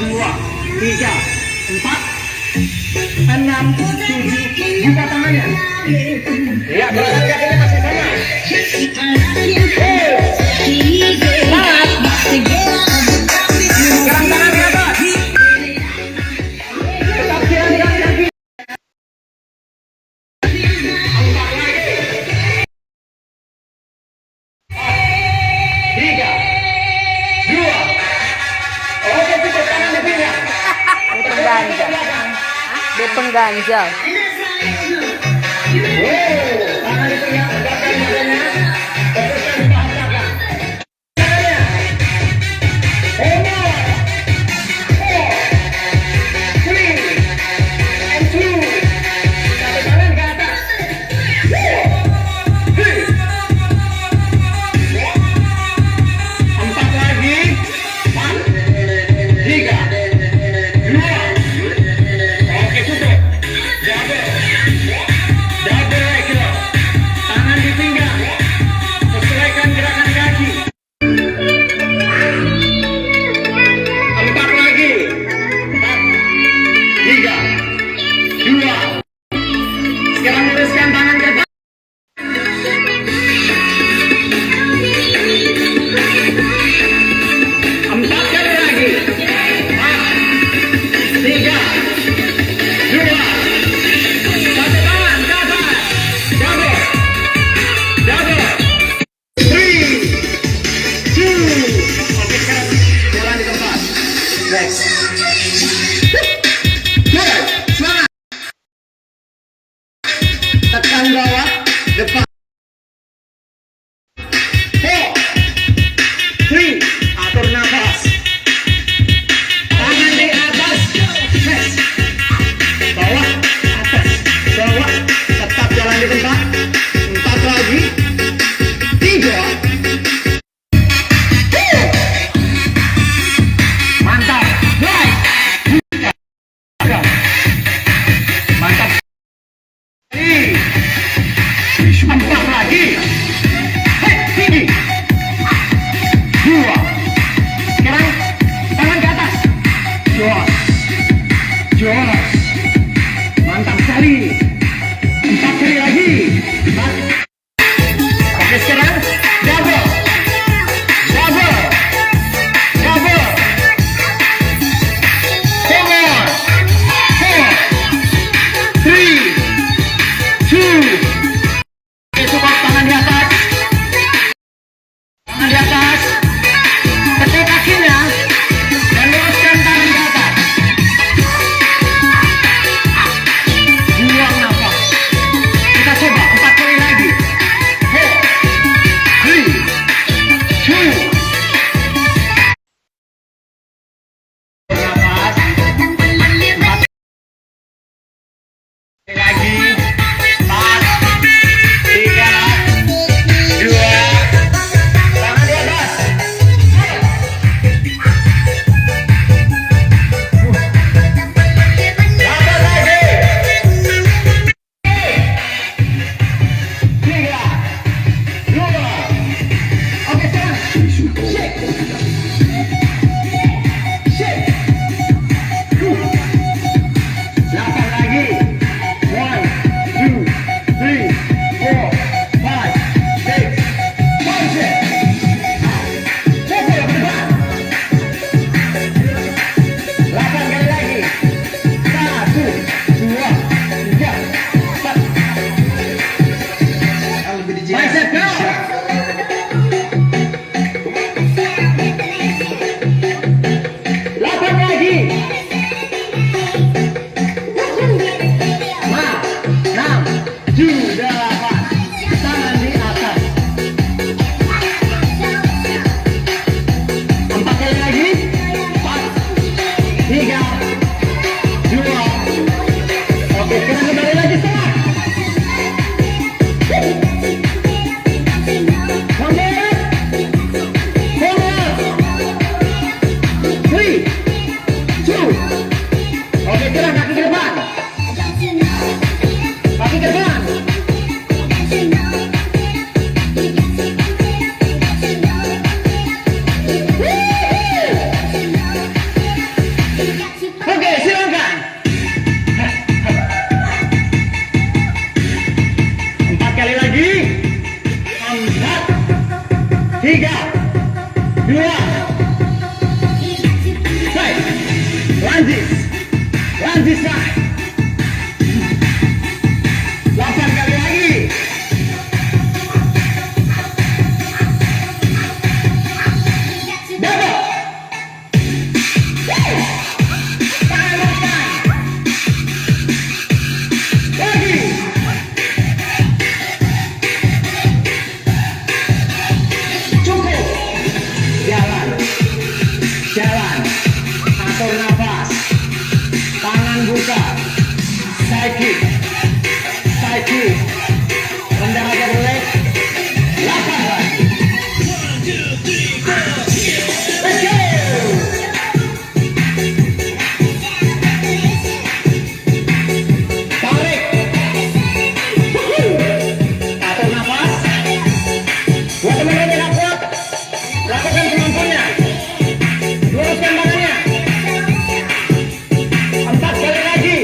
dua, tiga, empat, enam, tujuh. Buka tangannya. Ya, gerakan kakinya masih sama. Sekarang tangan di atas. Tetap jalan kaki. Empat lagi. Tiga, dua. Oke, cukup tangan di pinggang. Ini pengganjal. Dia pengganjal. Tangan di pinggang, tegakkan badannya. Fokuskan di paha belakang. Tangannya. 5, 4, 3, and 2. Satu tangan ke atas. 4 lagi. 4, 3, 2. Oke, cukup. Double. Double leg curl. Tangan di pinggang. Sesuaikan gerakan kaki. 4 lagi. 4, 3, 2. Sekarang luruskan tangan ke depan. 4 kali lagi. 4, 3, 2. Satu tangan ke atas. Double. Double. 3, 2. Oke, sekarang jalan di tempat. Next. Good. Semangat. Tekan bawah, depan. 4, 3. Atur nafas. Tangan di atas. Next. Bawah, atas, bawah. Tetap jalan di tempat. 4 lagi. 3. Mantap. Right. And this time. 8 kali lagi. Double. Tangan luruskan. Lagi. Cukup. Jalan. Jalan. Atur nafas. Tangan buka. Side kick. Side kick. Rendah aja boleh. 8 lagi. Let's go. Tarik. Atur nafas. Buat teman-teman yang kuat, lakukan kemampuannya. Luruskan badannya. 4 kali lagi.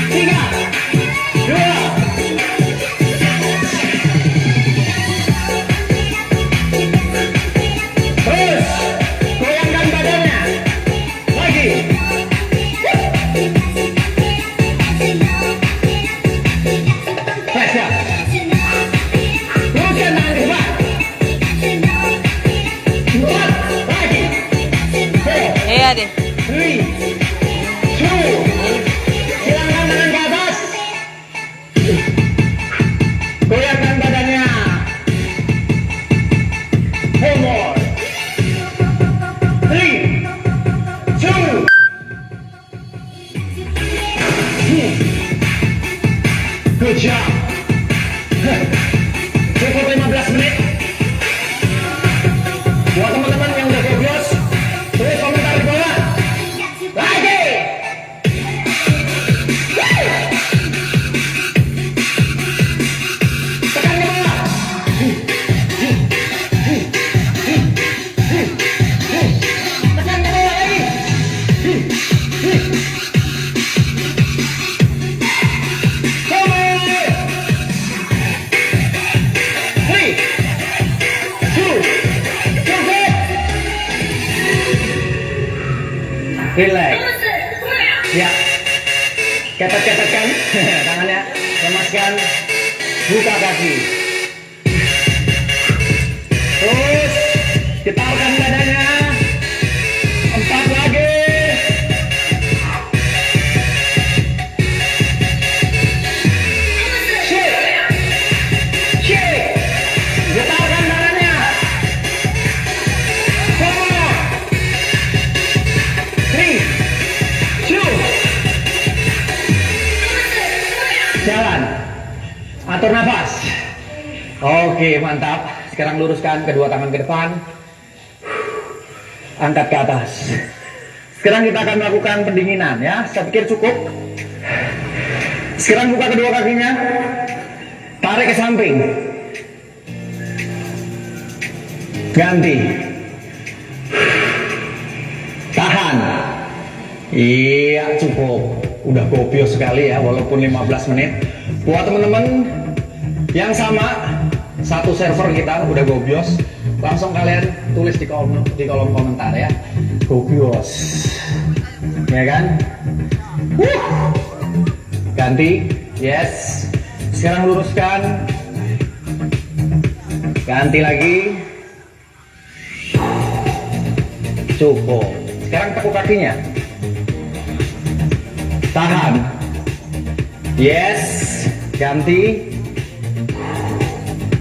3, 2. Terus goyangkan badannya. Lagi. Press up. Luruskan tangan ke depan. 4 lagi. 4, Iya deh. 3, 2. Silangkan tangan ke atas. Goyangkan badannya. 4 more. 3, 2. Good job. Cukup 15 menit. Buat teman-teman yang udah gobios, tulis komentar di bawah. Lagi. Tekan ke bawah. Tekan ke bawah lagi. 3, 2. Cukup. Relax. Ya. Ketat-ketatkan tangannya. Lemaskan. Buka kaki. Terus getarkan badannya. 4 lagi. Shake. Shake. Getarkan badannya. 4, 3, 2. Jalan. Atur nafas. Oke, mantap. Sekarang luruskan kedua tangan ke depan. Angkat ke atas. Sekarang kita akan melakukan pendinginan ya. Saya pikir cukup. Sekarang buka kedua kakinya. Tarik ke samping. Ganti. Tahan. Iya, cukup. Udah gobios sekali ya, walaupun 15 menit. Buat teman-teman yang sama, satu server kita udah gobios, langsung kalian tulis di kolom komentar ya. Gobios. Ya kan? Ganti. Yes. Sekarang luruskan. Ganti lagi. Cukup. Sekarang tekuk kakinya. Tahan. Yes. Ganti.